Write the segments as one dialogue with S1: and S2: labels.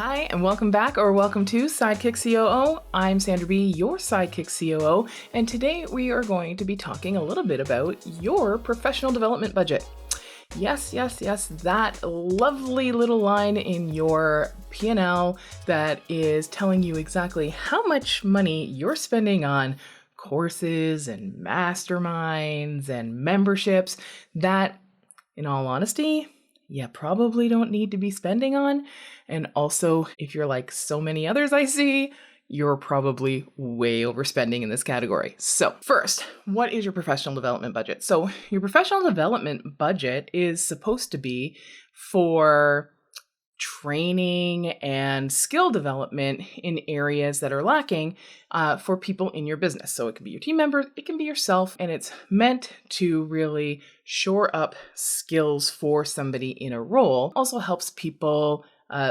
S1: Hi, and welcome back or welcome to Sidekick COO. I'm Sandra B., your Sidekick COO, and today we are going to be talking a little bit about your professional development budget. Yes, that lovely little line in your P&L that is telling you exactly how much money you're spending on courses and masterminds and memberships that, in all honesty, you probably don't need to be spending on. And also, if you're like so many others I see, you're probably way overspending in this category. So first, what is your professional development budget? So your professional development budget is supposed to be for training and skill development in areas that are lacking for people in your business. So it can be your team members, it can be yourself, and it's meant to really shore up skills for somebody in a role. Also helps people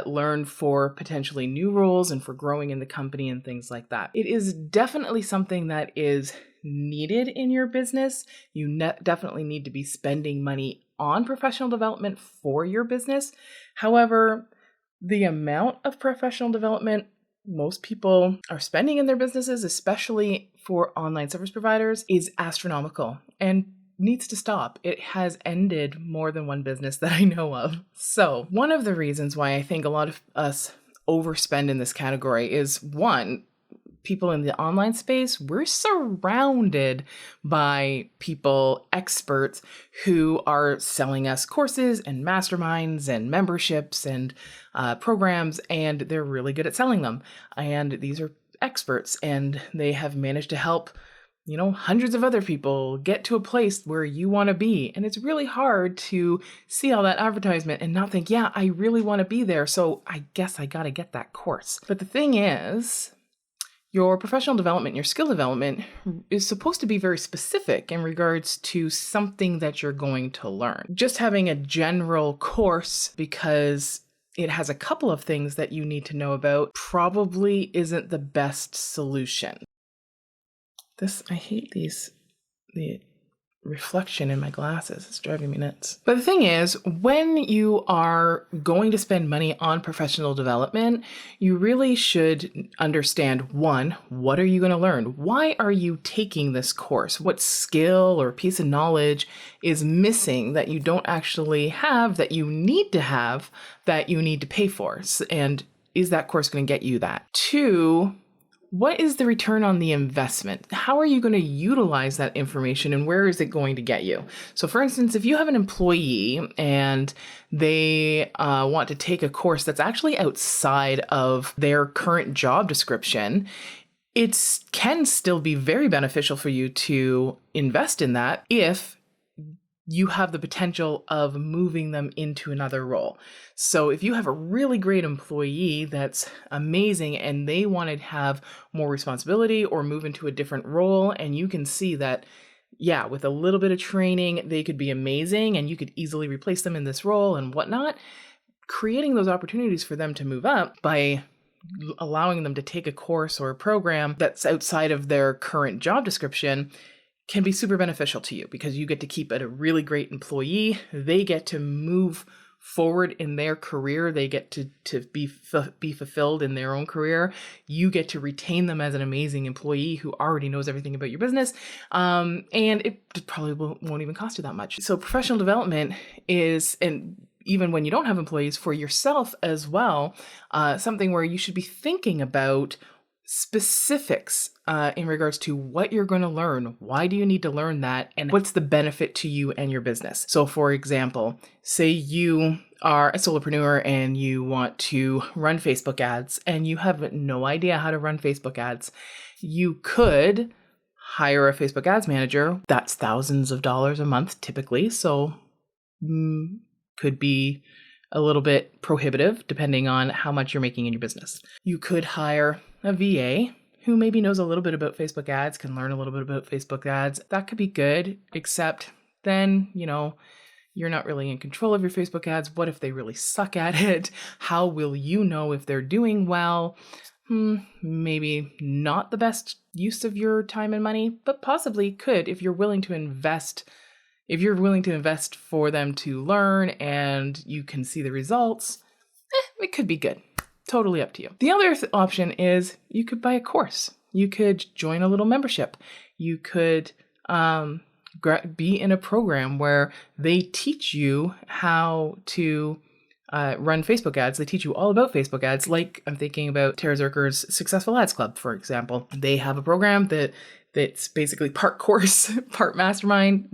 S1: learn for potentially new roles and for growing in the company and things like that. It is definitely something that is needed in your business. You definitely need to be spending money on professional development for your business. However, the amount of professional development most people are spending in their businesses, especially for online service providers, is astronomical and needs to stop. It has ended more than one business that I know of. So one of the reasons why I think a lot of us overspend in this category is, one, people in the online space, we're surrounded by people, experts who are selling us courses and masterminds and memberships and programs, and they're really good at selling them. And these are experts, and they have managed to help hundreds of other people get to a place where you want to be. And it's really hard to see all that advertisement and not think, yeah, I really want to be there, so I guess I got to get that course. But the thing is, your professional development, your skill development is supposed to be very specific in regards to something that you're going to learn. Just having a general course because it has a couple of things that you need to know about probably isn't the best solution. I hate the reflection in my glasses. It's driving me nuts. But the thing is, when you are going to spend money on professional development, you really should understand, one, what are you going to learn? Why are you taking this course? What skill or piece of knowledge is missing that you don't actually have, that you need to have, that you need to pay for? And is that course going to get you that? Two, what is the return on the investment? How are you going to utilize that information and where is it going to get you? So for instance, if you have an employee and they want to take a course that's actually outside of their current job description, it can still be very beneficial for you to invest in that if you have the potential of moving them into another role. So if you have a really great employee that's amazing and they want to have more responsibility or move into a different role, and you can see that, yeah, with a little bit of training, they could be amazing and you could easily replace them in this role and whatnot, creating those opportunities for them to move up by allowing them to take a course or a program that's outside of their current job description can be super beneficial to you because you get to keep a really great employee. They get to move forward in their career. They get to be fulfilled in their own career. You get to retain them as an amazing employee who already knows everything about your business. And it probably won't even cost you that much. So professional development is, and even when you don't have employees, for yourself as well, something where you should be thinking about specifics in regards to what you're going to learn. Why do you need to learn that? And what's the benefit to you and your business? So for example, say you are a solopreneur and you want to run Facebook ads and you have no idea how to run Facebook ads. You could hire a Facebook ads manager. That's thousands of dollars a month typically. So could be a little bit prohibitive depending on how much you're making in your business. You could hire a VA who maybe knows a little bit about Facebook ads, can learn a little bit about Facebook ads. That could be good, except then, you're not really in control of your Facebook ads. What if they really suck at it? How will you know if they're doing well? Maybe not the best use of your time and money, but possibly could if you're willing to invest. If you're willing to invest for them to learn and you can see the results, it could be good. Totally up to you. The other option is you could buy a course. You could join a little membership. You could be in a program where they teach you how to run Facebook ads. They teach you all about Facebook ads. Like I'm thinking about Tara Zerker's Successful Ads Club, for example. They have a program that's basically part course, part mastermind.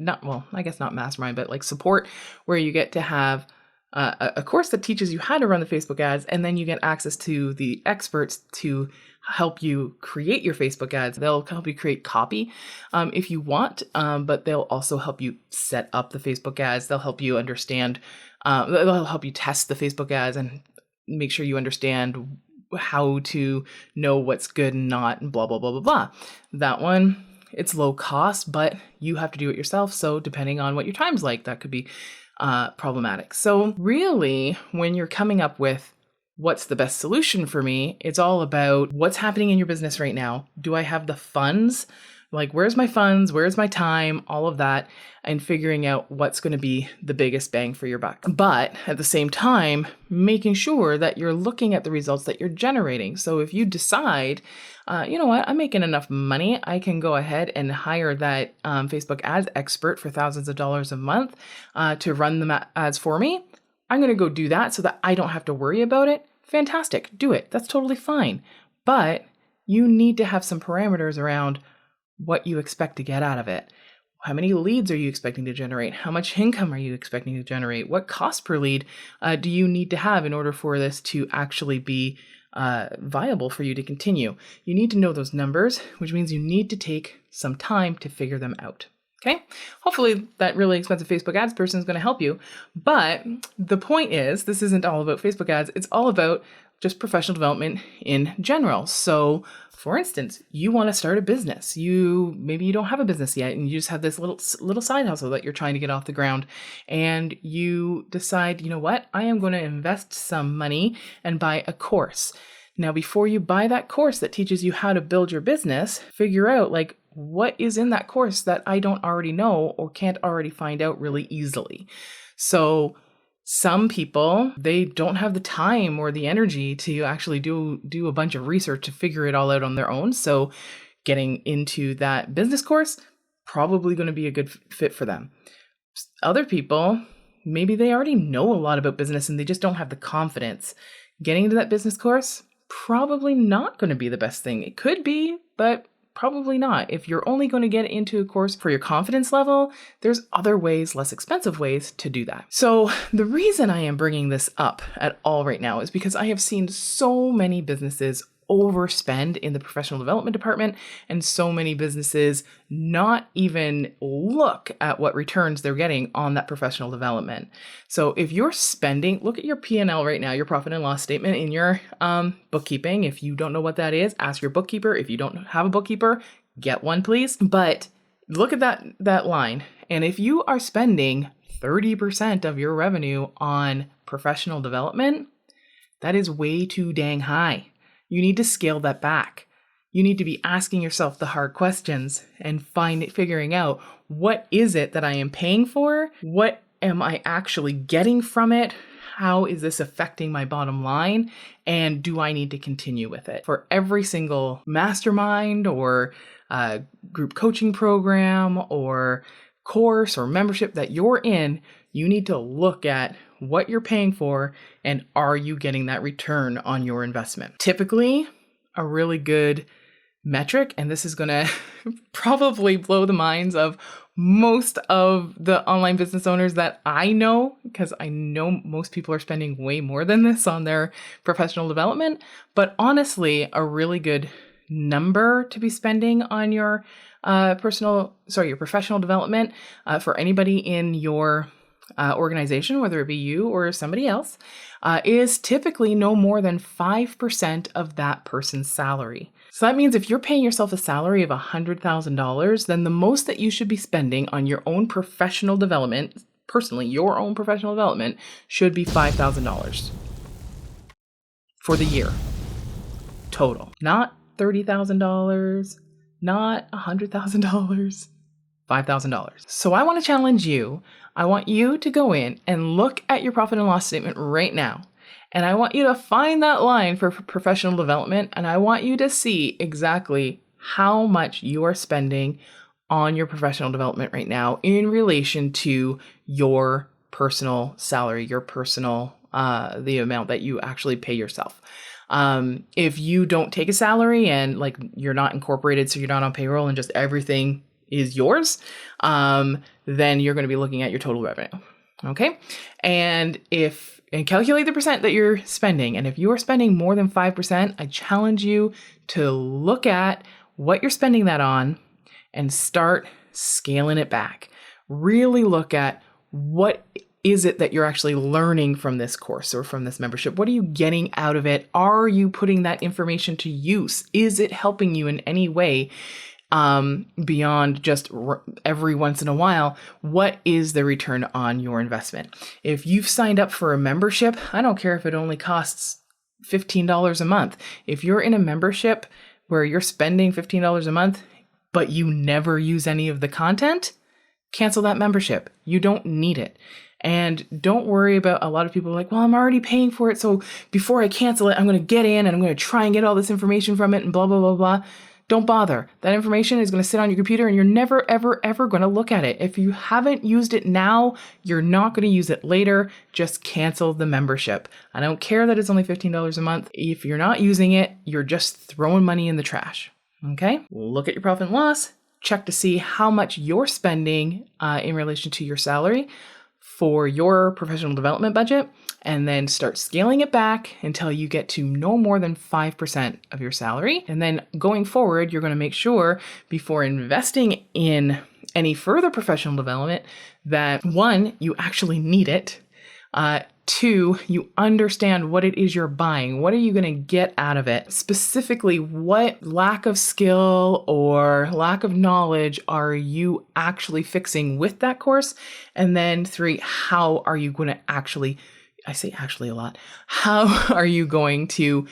S1: I guess not mastermind, but like support, where you get to have a course that teaches you how to run the Facebook ads, and then you get access to the experts to help you create your Facebook ads. They'll help you create copy if you want, but they'll also help you set up the Facebook ads. They'll help you understand, they'll help you test the Facebook ads and make sure you understand how to know what's good and not, and blah, blah, blah, blah, blah. That one, it's low cost, but you have to do it yourself. So depending on what your time's like, that could be problematic. So really, when you're coming up with what's the best solution for me, it's all about what's happening in your business right now. Do I have the funds? Like, where's my funds? Where's my time? All of that, and figuring out what's going to be the biggest bang for your buck. But at the same time, making sure that you're looking at the results that you're generating. So if you decide, you know what, I'm making enough money, I can go ahead and hire that Facebook ads expert for thousands of dollars a month to run the ads for me. I'm going to go do that so that I don't have to worry about it. Fantastic. Do it. That's totally fine. But you need to have some parameters around what you expect to get out of it. How many leads are you expecting to generate? How much income are you expecting to generate? What cost per lead do you need to have in order for this to actually be viable for you to continue? You need to know those numbers, which means you need to take some time to figure them out. Okay. Hopefully that really expensive Facebook ads person is going to help you. But the point is, this isn't all about Facebook ads. It's all about just professional development in general. So for instance, you want to start a business. Maybe you don't have a business yet, and you just have this little side hustle that you're trying to get off the ground. And you decide, you know what, I am going to invest some money and buy a course. Now, before you buy that course that teaches you how to build your business, figure out like, what is in that course that I don't already know or can't already find out really easily. So some people, they don't have the time or the energy to actually do a bunch of research to figure it all out on their own. So getting into that business course, probably going to be a good fit for them. Other people, maybe they already know a lot about business and they just don't have the confidence. Getting into that business course, probably not going to be the best thing. It could be, but probably not. If you're only going to get into a course for your confidence level, there's other ways, less expensive ways to do that. So the reason I am bringing this up at all right now is because I have seen so many businesses overspend in the professional development department, and so many businesses not even look at what returns they're getting on that professional development. So if you're spending, look at your P&L right now, your profit and loss statement in your bookkeeping. If you don't know what that is, ask your bookkeeper. If you don't have a bookkeeper, get one, please. But look at that line. And if you are spending 30% of your revenue on professional development, that is way too dang high. You need to scale that back. You need to be asking yourself the hard questions and figuring out, what is it that I am paying for? What am I actually getting from it? How is this affecting my bottom line? And do I need to continue with it? For every single mastermind or group coaching program or course or membership that you're in, you need to look at what you're paying for and are you getting that return on your investment? Typically, a really good metric, and this is going to probably blow the minds of most of the online business owners that I know, because I know most people are spending way more than this on their professional development. But honestly, a really good number to be spending on your your professional development for anybody in your organization, whether it be you or somebody else, is typically no more than 5% of that person's salary. So that means if you're paying yourself a salary of $100,000, then the most that you should be spending on your own professional development, personally, your own professional development, should be $5,000 for the year total. Not $30,000, not $100,000. $5,000. So I want to challenge you. I want you to go in and look at your profit and loss statement right now And I want you to find that line for professional development, and I want you to see exactly how much you are spending on your professional development right now in relation to your personal salary, your personal, the amount that you actually pay yourself. If you don't take a salary and like you're not incorporated, so you're not on payroll and just everything is yours, then you're going to be looking at your total revenue. Okay. And calculate the percent that you're spending. And if you are spending more than 5%, I challenge you to look at what you're spending that on and start scaling it back. Really look at what is it that you're actually learning from this course or from this membership? What are you getting out of it? Are you putting that information to use? Is it helping you in any way? Beyond just every once in a while, what is the return on your investment? If you've signed up for a membership, I don't care if it only costs $15 a month. If you're in a membership where you're spending $15 a month, but you never use any of the content, cancel that membership. You don't need it. And don't worry about, a lot of people are like, well, I'm already paying for it, so before I cancel it, I'm going to get in and I'm going to try and get all this information from it and blah, blah, blah, blah. Don't bother. That information is going to sit on your computer and you're never, ever, ever going to look at it. If you haven't used it now, you're not going to use it later. Just cancel the membership. I don't care that it's only $15 a month. If you're not using it, you're just throwing money in the trash. Okay? Look at your profit and loss. Check to see how much you're spending in relation to your salary for your professional development budget, and then start scaling it back until you get to no more than 5% of your salary. And then going forward, you're going to make sure before investing in any further professional development that 1, you actually need it. 2, you understand what it is you're buying. What are you going to get out of it? Specifically, what lack of skill or lack of knowledge are you actually fixing with that course? And then 3, how are you going to actually, I say actually a lot, how are you going to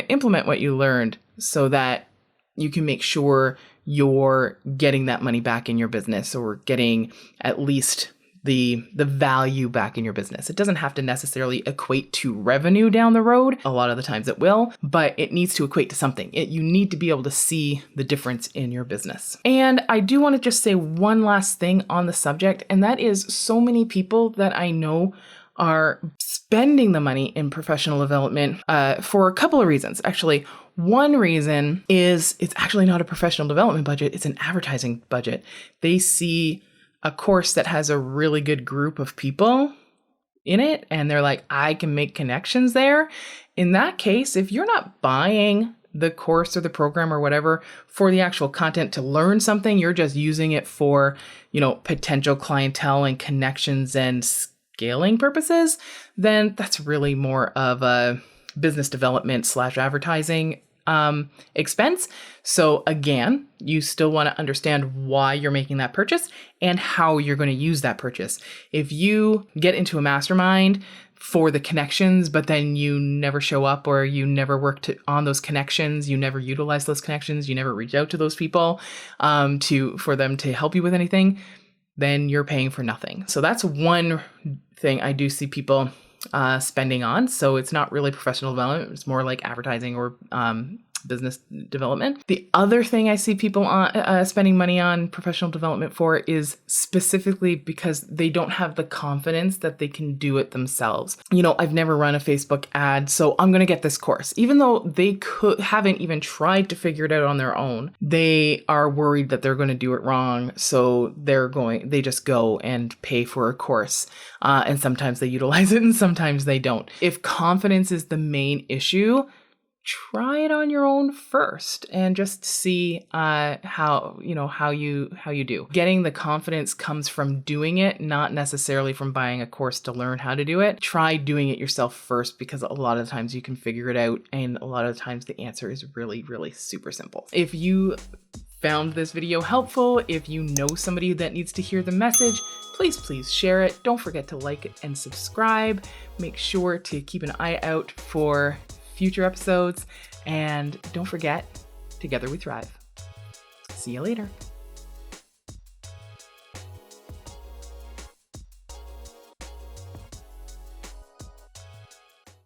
S1: implement what you learned so that you can make sure you're getting that money back in your business, or getting at least the value back in your business? It doesn't have to necessarily equate to revenue down the road. A lot of the times it will, but it needs to equate to something. You need to be able to see the difference in your business. And I do want to just say one last thing on the subject, and that is so many people that I know are spending the money in professional development for a couple of reasons. Actually, one reason is it's actually not a professional development budget, it's an advertising budget. They see a course that has a really good group of people in it, and they're like, I can make connections there. In that case, if you're not buying the course or the program or whatever for the actual content to learn something, you're just using it for, potential clientele and connections and scaling purposes, then that's really more of a business development / advertising expense. So again, you still want to understand why you're making that purchase and how you're going to use that purchase. If you get into a mastermind for the connections, but then you never show up, or you never work on those connections, you never utilize those connections, you never reach out to those people for them to help you with anything, then you're paying for nothing. So that's one thing I do see people spending on. So it's not really professional development. It's more like advertising or business development. The other thing I see people spending money on professional development for is specifically because they don't have the confidence that they can do it themselves. I've never run a Facebook ad, so I'm going to get this course. Even though they haven't even tried to figure it out on their own, they are worried that they're going to do it wrong. So they just go and pay for a course. And sometimes they utilize it and sometimes they don't. If confidence is the main issue, try it on your own first and just see how you do. Getting the confidence comes from doing it, not necessarily from buying a course to learn how to do it. Try doing it yourself first, because a lot of the times you can figure it out, and a lot of the times the answer is really, really super simple. If you found this video helpful, if you know somebody that needs to hear the message, please share it. Don't forget to like it and subscribe. Make sure to keep an eye out for future episodes, and don't forget, together we thrive. See you later.